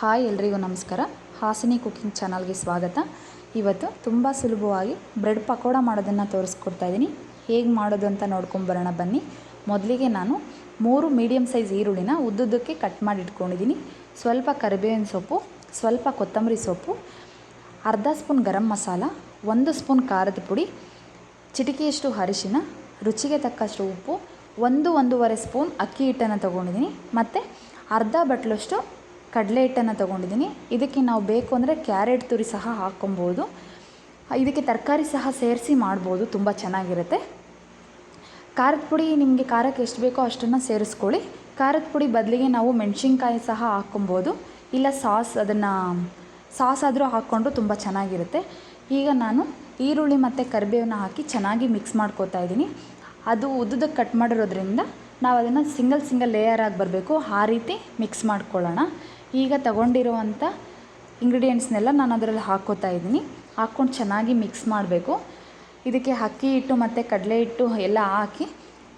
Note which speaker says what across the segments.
Speaker 1: Hi ಎಲ್ರಿಗೂ ನಮಸ್ಕಾರ. Hasini cooking ಚಾನಲ್ಗೆ ಸ್ವಾಗತ. ಇವತ್ತು ತುಂಬ ಸುಲಭವಾಗಿ ಬ್ರೆಡ್ ಪಕೋಡ ಮಾಡೋದನ್ನು ತೋರಿಸ್ಕೊಡ್ತಾ ಇದ್ದೀನಿ. ಹೇಗೆ ಮಾಡೋದು ಅಂತ ನೋಡ್ಕೊಂಬರೋಣ ಬನ್ನಿ. ಮೊದಲಿಗೆ ನಾನು 3 ಮೀಡಿಯಮ್ ಸೈಜ್ ಈರುಳ್ಳಿನ ಉದ್ದುದ್ದಕ್ಕೆ ಕಟ್ ಮಾಡಿ ಇಟ್ಕೊಂಡಿದ್ದೀನಿ. ಸ್ವಲ್ಪ ಕರಿಬೇವಿನ ಸೊಪ್ಪು, ಸ್ವಲ್ಪ ಕೊತ್ತಂಬರಿ ಸೊಪ್ಪು, ಅರ್ಧ ಸ್ಪೂನ್ ಗರಂ ಮಸಾಲ, 1 ಸ್ಪೂನ್ ಖಾರದ ಪುಡಿ, ಚಿಟಿಕೆಯಷ್ಟು ಅರಿಶಿನ, ರುಚಿಗೆ ತಕ್ಕಷ್ಟು ಉಪ್ಪು, 1-1.5 ಸ್ಪೂನ್ ಅಕ್ಕಿ ಹಿಟ್ಟನ್ನು ತೊಗೊಂಡಿದ್ದೀನಿ ಮತ್ತು ಅರ್ಧ ಬಟ್ಲಷ್ಟು ಕಡಲೆ ಹಿಟ್ಟನ್ನು ತೊಗೊಂಡಿದ್ದೀನಿ. ಇದಕ್ಕೆ ನಾವು ಬೇಕು ಅಂದರೆ ಕ್ಯಾರೆಟ್ ತುರಿ ಸಹ ಹಾಕ್ಕೊಬೋದು. ಇದಕ್ಕೆ ತರಕಾರಿ ಸಹ ಸೇರಿಸಿ ಮಾಡ್ಬೋದು, ತುಂಬ ಚೆನ್ನಾಗಿರುತ್ತೆ. ಖಾರದ ಪುಡಿ ನಿಮಗೆ ಖಾರಕ್ಕೆ ಎಷ್ಟು ಬೇಕೋ ಅಷ್ಟನ್ನು ಸೇರಿಸ್ಕೊಳ್ಳಿ. ಖಾರದ ಪುಡಿ ಬದಲಿಗೆ ನಾವು ಮೆಣಸಿನ್ಕಾಯಿ ಸಹ ಹಾಕ್ಕೊಬೋದು, ಇಲ್ಲ ಸಾಸ್ ಆದರೂ ಹಾಕ್ಕೊಂಡ್ರು ತುಂಬ ಚೆನ್ನಾಗಿರುತ್ತೆ. ಈಗ ನಾನು ಈರುಳ್ಳಿ ಮತ್ತು ಕರಿಬೇವನ್ನ ಹಾಕಿ ಚೆನ್ನಾಗಿ ಮಿಕ್ಸ್ ಮಾಡ್ಕೋತಾ ಇದ್ದೀನಿ. ಅದು ಉದ್ದುದಕ್ಕೆ ಕಟ್ ಮಾಡಿರೋದ್ರಿಂದ ನಾವು ಅದನ್ನು ಸಿಂಗಲ್ ಲೇಯರ್ ಆಗಿ ಬರಬೇಕು, ಆ ರೀತಿ ಮಿಕ್ಸ್ ಮಾಡ್ಕೊಳ್ಳೋಣ. ಈಗ ತಗೊಂಡಿರುವಂಥ ಇಂಗ್ರೀಡಿಯೆಂಟ್ಸ್ನೆಲ್ಲ ನಾನು ಅದರಲ್ಲಿ ಹಾಕ್ಕೋತಾ ಇದ್ದೀನಿ. ಹಾಕ್ಕೊಂಡು ಚೆನ್ನಾಗಿ ಮಿಕ್ಸ್ ಮಾಡಬೇಕು. ಇದಕ್ಕೆ ಅಕ್ಕಿ ಹಿಟ್ಟು ಮತ್ತು ಕಡಲೆ ಹಿಟ್ಟು ಎಲ್ಲ ಹಾಕಿ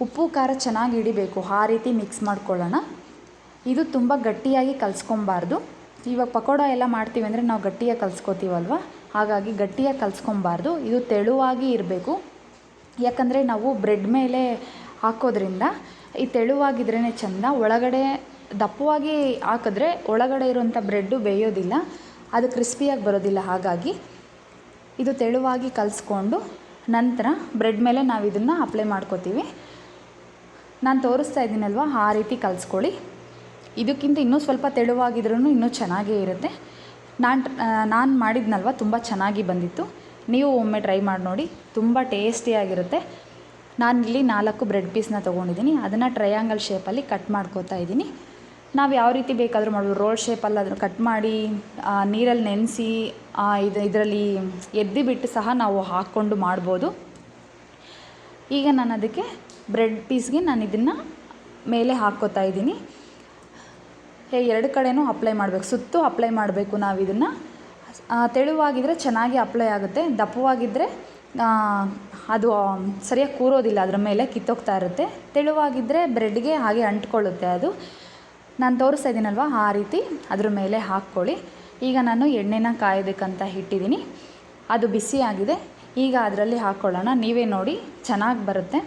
Speaker 1: ಉಪ್ಪು ಖಾರ ಚೆನ್ನಾಗಿ ಹಿಡಿಬೇಕು, ಆ ರೀತಿ ಮಿಕ್ಸ್ ಮಾಡ್ಕೊಳ್ಳೋಣ. ಇದು ತುಂಬ ಗಟ್ಟಿಯಾಗಿ ಕಲಿಸ್ಕೊಬಾರ್ದು. ಇವಾಗ ಪಕೋಡ ಎಲ್ಲ ಮಾಡ್ತೀವಿ ಅಂದರೆ ನಾವು ಗಟ್ಟಿಯಾಗಿ ಕಲಿಸ್ಕೋತೀವಲ್ವ, ಹಾಗಾಗಿ ಗಟ್ಟಿಯಾಗಿ ಕಲಿಸ್ಕೊಬಾರ್ದು. ಇದು ತೆಳುವಾಗಿ ಇರಬೇಕು. ಯಾಕಂದರೆ ನಾವು ಬ್ರೆಡ್ ಮೇಲೆ ಹಾಕೋದ್ರಿಂದ ಈ ತೆಳುವಾಗಿದ್ರೇ ಚೆಂದ. ಒಳಗಡೆ ದಪ್ಪವಾಗಿ ಹಾಕಿದ್ರೆ ಒಳಗಡೆ ಇರುವಂಥ ಬ್ರೆಡ್ಡು ಬೇಯೋದಿಲ್ಲ, ಅದು ಕ್ರಿಸ್ಪಿಯಾಗಿ ಬರೋದಿಲ್ಲ. ಹಾಗಾಗಿ ಇದು ತೆಳುವಾಗಿ ಕಲಿಸ್ಕೊಂಡು ನಂತರ ಬ್ರೆಡ್ ಮೇಲೆ ನಾವು ಇದನ್ನು ಅಪ್ಲೈ ಮಾಡ್ಕೋತೀವಿ. ನಾನು ತೋರಿಸ್ತಾ ಇದ್ದೀನಲ್ವ, ಆ ರೀತಿ ಕಲಿಸ್ಕೊಳ್ಳಿ. ಇದಕ್ಕಿಂತ ಇನ್ನೂ ಸ್ವಲ್ಪ ತೆಳುವಾಗಿದ್ರೂ ಇನ್ನೂ ಚೆನ್ನಾಗೇ ಇರುತ್ತೆ. ನಾನು ಮಾಡಿದ್ನಲ್ವ, ತುಂಬ ಚೆನ್ನಾಗಿ ಬಂದಿತ್ತು. ನೀವು ಒಮ್ಮೆ ಟ್ರೈ ಮಾಡಿ ನೋಡಿ, ತುಂಬ ಟೇಸ್ಟಿಯಾಗಿರುತ್ತೆ. ನಾನಿಲ್ಲಿ 4 ಬ್ರೆಡ್ ಪೀಸ್ನ ತೊಗೊಂಡಿದ್ದೀನಿ. ಅದನ್ನು ಟ್ರಯಾಂಗಲ್ ಶೇಪಲ್ಲಿ ಕಟ್ ಮಾಡ್ಕೋತಾ ಇದ್ದೀನಿ. ನಾವು ಯಾವ ರೀತಿ ಬೇಕಾದರೂ ಮಾಡ್ಬೋದು. ರೋಲ್ ಶೇಪಲ್ಲಿ ಅದನ್ನು ಕಟ್ ಮಾಡಿ ನೀರಲ್ಲಿ ನೆನೆಸಿ ಇದರಲ್ಲಿ ಎದ್ದಿಬಿಟ್ಟು ಸಹ ನಾವು ಹಾಕ್ಕೊಂಡು ಮಾಡ್ಬೋದು. ಈಗ ನಾನು ಅದಕ್ಕೆ ಬ್ರೆಡ್ ಪೀಸ್ಗೆ ನಾನು ಇದನ್ನು ಮೇಲೆ ಹಾಕ್ಕೋತಾ ಇದ್ದೀನಿ. 2 ಕಡೆನೂ ಅಪ್ಲೈ ಮಾಡಬೇಕು, ಸುತ್ತು ಅಪ್ಲೈ ಮಾಡಬೇಕು. ನಾವು ಇದನ್ನು ತೆಳುವಾಗಿದ್ದರೆ ಚೆನ್ನಾಗಿ ಅಪ್ಲೈ ಆಗುತ್ತೆ, ದಪ್ಪವಾಗಿದ್ದರೆ ಅದು ಸರಿಯಾಗಿ ಕೂರೋದಿಲ್ಲ, ಅದರ ಮೇಲೆ ಕಿತ್ತೋಗ್ತಾ ಇರುತ್ತೆ. ತೆಳುವಾಗಿದ್ದರೆ ಬ್ರೆಡ್ಗೆ ಹಾಗೆ ಅಂಟ್ಕೊಳ್ಳುತ್ತೆ. ಅದು ನಾನು ತೋರಿಸ್ತಾ ಇದ್ದೀನಲ್ವ, ಆ ರೀತಿ ಅದ್ರ ಮೇಲೆ ಹಾಕ್ಕೊಳ್ಳಿ. ಈಗ ನಾನು ಎಣ್ಣೆನ ಕಾಯೋದಕ್ಕಂತ ಇಟ್ಟಿದ್ದೀನಿ. ಅದು ಬಿಸಿಯಾಗಿದೆ. ಈಗ ಅದರಲ್ಲಿ ಹಾಕ್ಕೊಳ್ಳೋಣ. ನೀವೇ ನೋಡಿ, ಚೆನ್ನಾಗಿ ಬರುತ್ತೆ,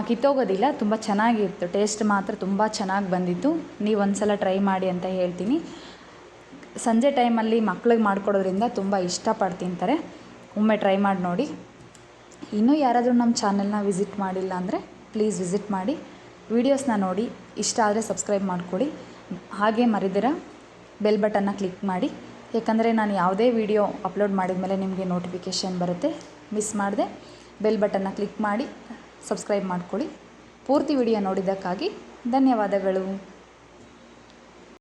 Speaker 1: ಕಿತ್ತೋಗೋದಿಲ್ಲ, ತುಂಬ ಚೆನ್ನಾಗಿತ್ತು. ಟೇಸ್ಟ್ ಮಾತ್ರ ತುಂಬ ಚೆನ್ನಾಗಿ ಬಂದಿತ್ತು. ನೀವು ಒಂದ್ಸಲ ಟ್ರೈ ಮಾಡಿ ಅಂತ ಹೇಳ್ತೀನಿ. ಸಂಜೆ ಟೈಮಲ್ಲಿ ಮಕ್ಳಿಗೆ ಮಾಡಿಕೊಡೋದ್ರಿಂದ ತುಂಬ ಇಷ್ಟಪಟ್ಟು ತಿಂತಾರೆ. ಒಮ್ಮೆ ಟ್ರೈ ಮಾಡಿ ನೋಡಿ. ಇನ್ನೂ ಯಾರಾದರೂ ನಮ್ಮ ಚಾನಲ್ನ ವಿಸಿಟ್ ಮಾಡಿಲ್ಲ ಅಂದರೆ ಪ್ಲೀಸ್ ವಿಸಿಟ್ ಮಾಡಿ, ವೀಡಿಯೋಸ್ನ ನೋಡಿ. ಇಷ್ಟ ಆದರೆ ಸಬ್ಸ್ಕ್ರೈಬ್ ಮಾಡ್ಕೊಳ್ಳಿ. ಹಾಗೆ ಮರಿದಿರ ಬೆಲ್ ಬಟನ್ನ ಕ್ಲಿಕ್ ಮಾಡಿ, ಯಾಕಂದರೆ ನಾನು ಯಾವುದೇ ವಿಡಿಯೋ ಅಪ್ಲೋಡ್ ಮಾಡಿದ ಮೇಲೆ ನಿಮಗೆ ನೋಟಿಫಿಕೇಷನ್ ಬರುತ್ತೆ. ಮಿಸ್ ಮಾಡದೆ ಬೆಲ್ ಬಟನ್ನ ಕ್ಲಿಕ್ ಮಾಡಿ ಸಬ್ಸ್ಕ್ರೈಬ್ ಮಾಡ್ಕೊಳ್ಳಿ. ಪೂರ್ತಿ ವಿಡಿಯೋ ನೋಡಿದ್ದಕ್ಕಾಗಿ ಧನ್ಯವಾದಗಳು.